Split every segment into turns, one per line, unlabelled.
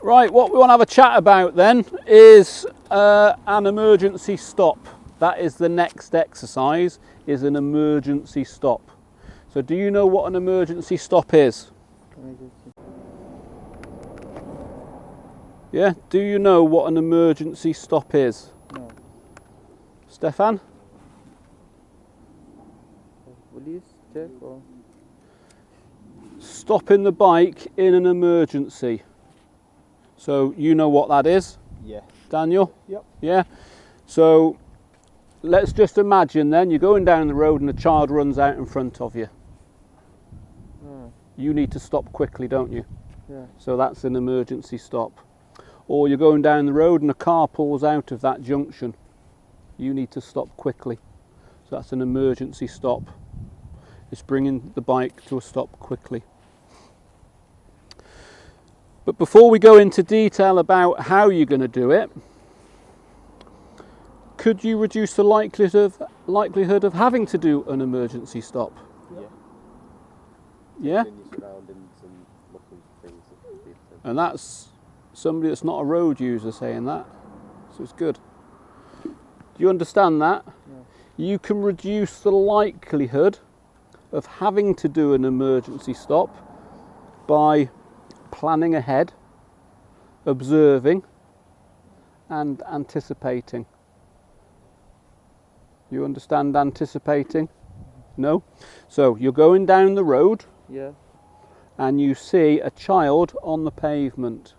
Right, what we want to have a chat about then is an emergency stop. That is the next exercise, is an emergency stop. So do you know what an emergency stop is? Yeah, do you know what an emergency stop is?
No.
Stefan?
Police check or?
Stopping the bike in an emergency. So you know what that is?
Yeah.
Daniel?
Yep.
Yeah. So let's just imagine then you're going down the road and a child runs out in front of you. You need to stop quickly, don't you?
Yeah.
So that's an emergency stop. Or you're going down the road and a car pulls out of that junction. You need to stop quickly. So that's an emergency stop. It's bringing the bike to a stop quickly. But before we go into detail about how you're going to do it, could you reduce the likelihood of having to do an emergency stop?
Yeah.
Yeah?
In your surroundings and looking for things that could be potential.
And that's somebody that's not a road user saying that. So it's good. Do you understand that?
Yeah.
You can reduce the likelihood of having to do an emergency stop by planning ahead, observing and anticipating. You understand anticipating? No? So you're going down the road
Yeah.
and you see a child on the pavement.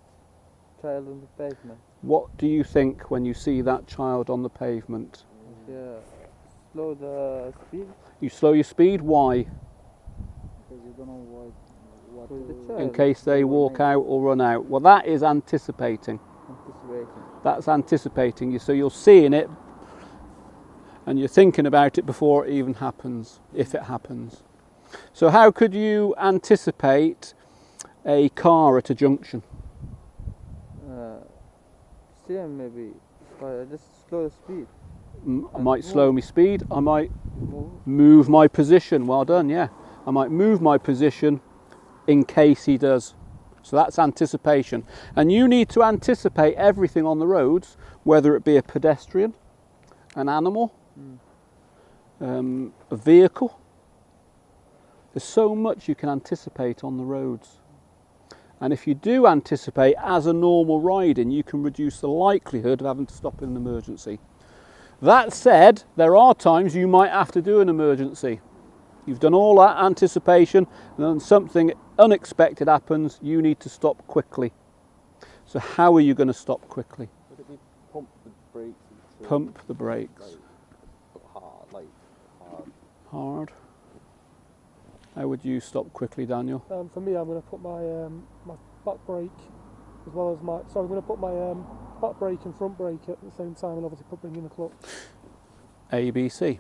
Child on the pavement.
What do you think when you see that child on the pavement?
Yeah. Slow the speed.
You slow your speed, why?
Because you don't know what the child.
In case they walk out or run out. Well, that is anticipating.
Anticipating.
That's anticipating. So you're seeing it and you're thinking about it before it even happens, if it happens. So how could you anticipate a car at a junction?
Same maybe. Just slow the speed.
I might slow my speed, I might
Move.
move my position. Well done, yeah. I might move my position in case he does. So that's anticipation. And you need to anticipate everything on the roads, whether it be a pedestrian, an animal, a vehicle. There's so much you can anticipate on the roads. And if you do anticipate as a normal riding, you can reduce the likelihood of having to stop in an emergency. That said, there are times you might have to do an emergency. You've done all that anticipation and then something unexpected happens, you need to stop quickly. So how are you going to stop quickly?
Would it be pump the brakes?
Pump the brakes.
Like hard.
Hard. How would you stop quickly, Daniel?
For me, I'm going to put my my back brake as well as my. So I'm going to put my back brake and front brake at the same time, and obviously bring in the clutch.
A, B, C.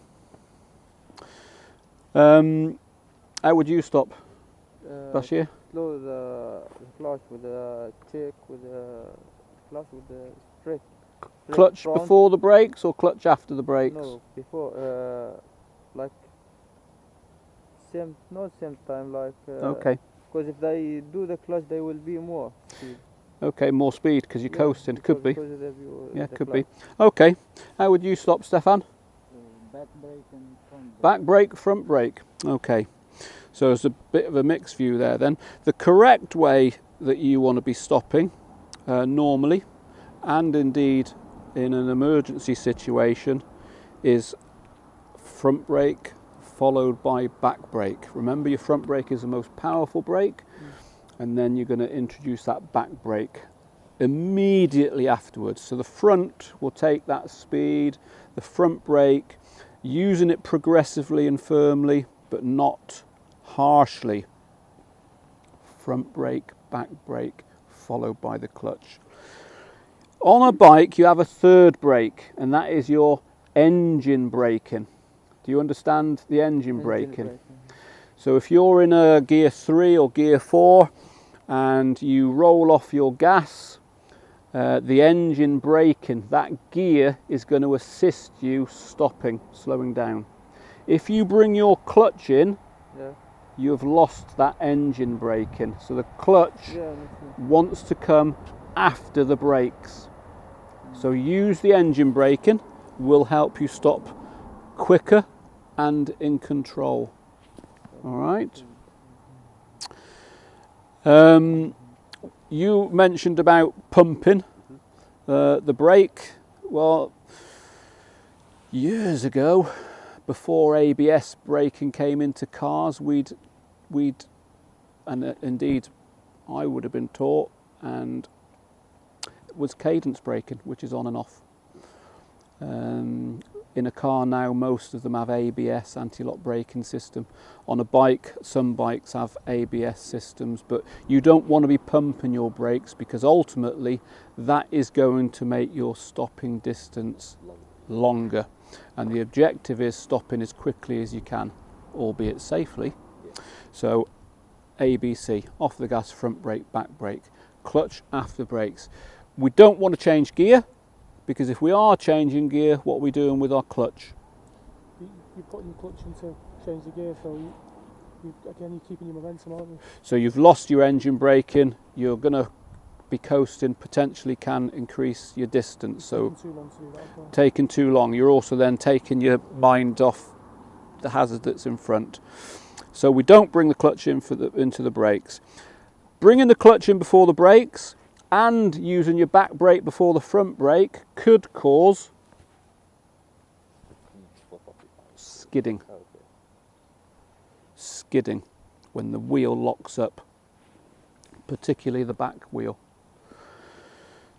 How would you stop, Bashir?
Slow the clutch with the check with the clutch with the straight.
Clutch
front.
before the brakes or clutch after the brakes?
No, before like same time like.
Okay.
Because if they do the clutch, they will be more speed.
Okay, more speed because you're coasting. Could be.
Because of the
Yeah,
the
could
clutch.
be. Okay. How would you stop, Stefan?
Back brake and front brake.
Back brake, front brake. Okay. So there's a bit of a mixed view there then. The correct way that you want to be stopping normally and indeed in an emergency situation is front brake followed by back brake. Remember, your front brake is the most powerful brake and then you're going to introduce that back brake immediately afterwards. So the front will take that speed, the front brake, using it progressively and firmly but not harshly. Front brake, back brake, followed by the clutch. On a bike you have a third brake and that is your engine braking. Do you understand the engine braking? So if you're in a gear 3 or gear 4 and you roll off your gas, the engine braking, that gear is going to assist you stopping, slowing down. If you bring your clutch in, you have lost that engine braking. So the clutch wants to come after the brakes. So use the engine braking, will help you stop quicker and in control. All right. You mentioned about pumping the brake. Well, years ago, before ABS braking came into cars, we'd and indeed I would have been taught, and it was cadence braking, which is on and off. In a car now, most of them have ABS, anti-lock braking system. On a bike, some bikes have ABS systems, but you don't want to be pumping your brakes, because ultimately that is going to make your stopping distance longer. And the objective is stopping as quickly as you can, albeit safely. So ABC, off the gas, front brake, back brake, clutch after brakes. We don't want to change gear, because if we are changing gear, what are we doing with our clutch?
You're putting your clutch in to change the gear, so again, you're keeping your momentum, aren't you?
So you've lost your engine braking, you're going to be coasting, potentially can increase your distance. So
Taking too long to do that as well.
taking too long, you're also then taking your mind off the hazard that's in front. So we don't bring the clutch in into the brakes. Bringing the clutch in before the brakes and using your back brake before the front brake could cause skidding. Skidding, when the wheel locks up, particularly the back wheel.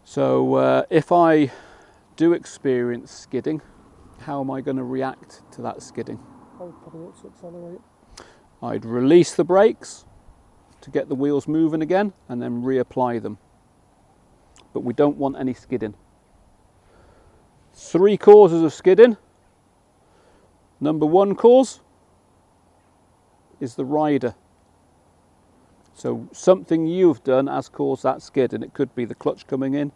So if I do experience skidding, how am I going to react to that skidding?
I would probably look to accelerate.
I'd release the brakes to get the wheels moving again and then reapply them. But we don't want any skidding. 3 causes of skidding. Number 1 cause is the rider. So something you've done has caused that skid, and it could be the clutch coming in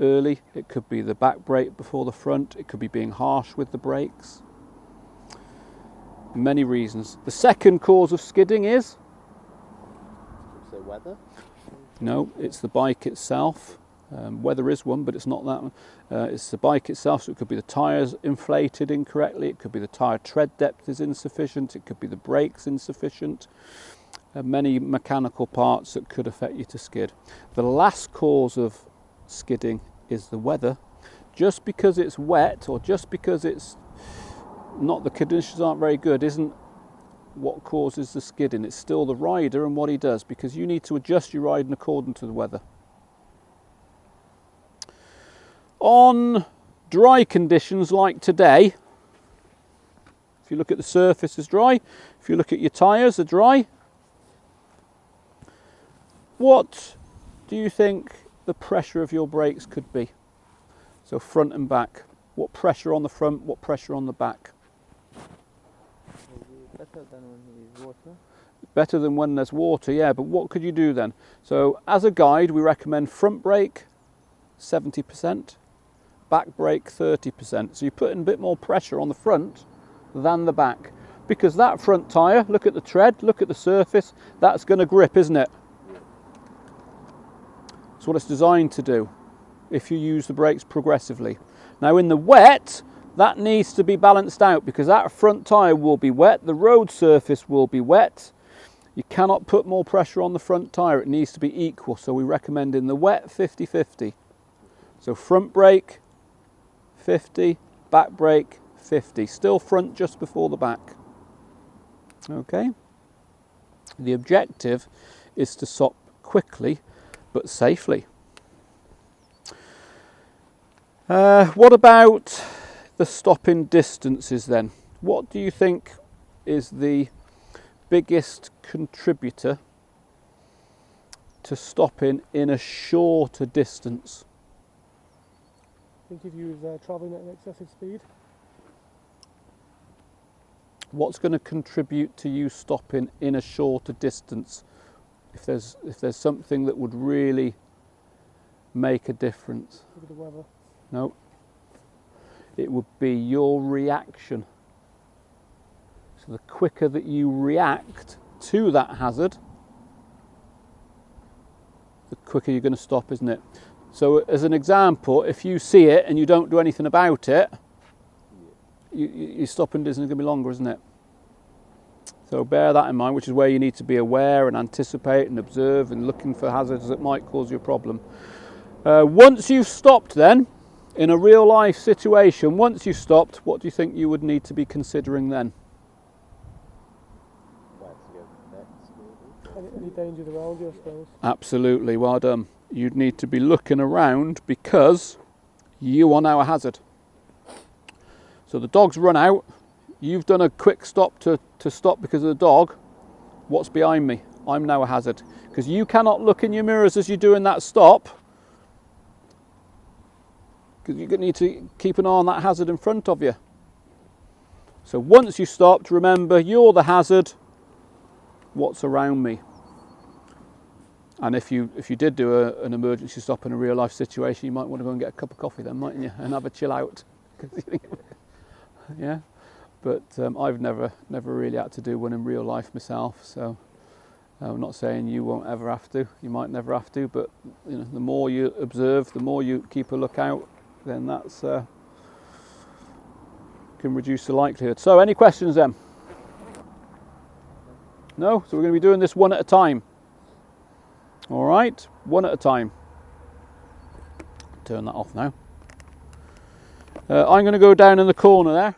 early, it could be the back brake before the front, it could be being harsh with the brakes. Many reasons. The second cause of skidding is?
So weather?
No, it's the bike itself. Weather is one, but it's not that one. It's the bike itself, so it could be the tyres inflated incorrectly, it could be the tyre tread depth is insufficient, it could be the brakes insufficient. Many mechanical parts that could affect you to skid. The last cause of skidding is the weather. Just because it's wet, or just because it's not, the conditions aren't very good, isn't what causes the skidding. It's still the rider and what he does, because you need to adjust your riding according to the weather. On dry conditions like today, if you look at the surface is dry, if you look at your tyres are dry, what do you think the pressure of your brakes could be? So front and back. What pressure on the front, what pressure on the back?
Better than when there is water.
Better than when there's water, yeah, but what could you do then? So as a guide, we recommend front brake 70%, back brake 30%. So you're putting a bit more pressure on the front than the back, because that front tyre, look at the tread, look at the surface, that's going to grip, isn't it? That's what it's designed to do if you use the brakes progressively. Now in the wet, that needs to be balanced out, because that front tyre will be wet, the road surface will be wet. You cannot put more pressure on the front tyre, it needs to be equal. So we recommend in the wet 50-50. So front brake 50, back brake 50. Still front just before the back. Okay. The objective is to stop quickly but safely. What about the stopping distances then? What do you think is the biggest contributor to stopping in a shorter distance?
I think if you was travelling at an excessive speed.
What's going to contribute to you stopping in a shorter distance? If there's something that would really make a difference.
Look at the weather.
No. It would be your reaction. So the quicker that you react to that hazard, the quicker you're going to stop, isn't it? So as an example, if you see it and you don't do anything about it, your stopping distance is going to be longer, isn't it? So bear that in mind, which is where you need to be aware and anticipate and observe and looking for hazards that might cause you a problem. Once you've stopped then, in a real life situation, once you've stopped, what do you think you would need to be considering then?
Where to go next, maybe?
Any dangers around you, I suppose.
Absolutely, well done. You'd need to be looking around because you are now a hazard. So the dog's run out, you've done a quick stop to stop because of the dog. What's behind me? I'm now a hazard. Because you cannot look in your mirrors as you're doing that stop, because you need to keep an eye on that hazard in front of you. So once you stopped, remember you're the hazard, what's around me? And if you did do an emergency stop in a real life situation, you might want to go and get a cup of coffee then, mightn't you? And have a chill out. Yeah, but I've never really had to do one in real life myself, so I'm not saying you won't ever have to. You might never have to, but you know, the more you observe, the more you keep a lookout, then that's can reduce the likelihood. So any questions then? No? So we're going to be doing this one at a time. All right, one at a time. Turn that off now. I'm going to go down in the corner there.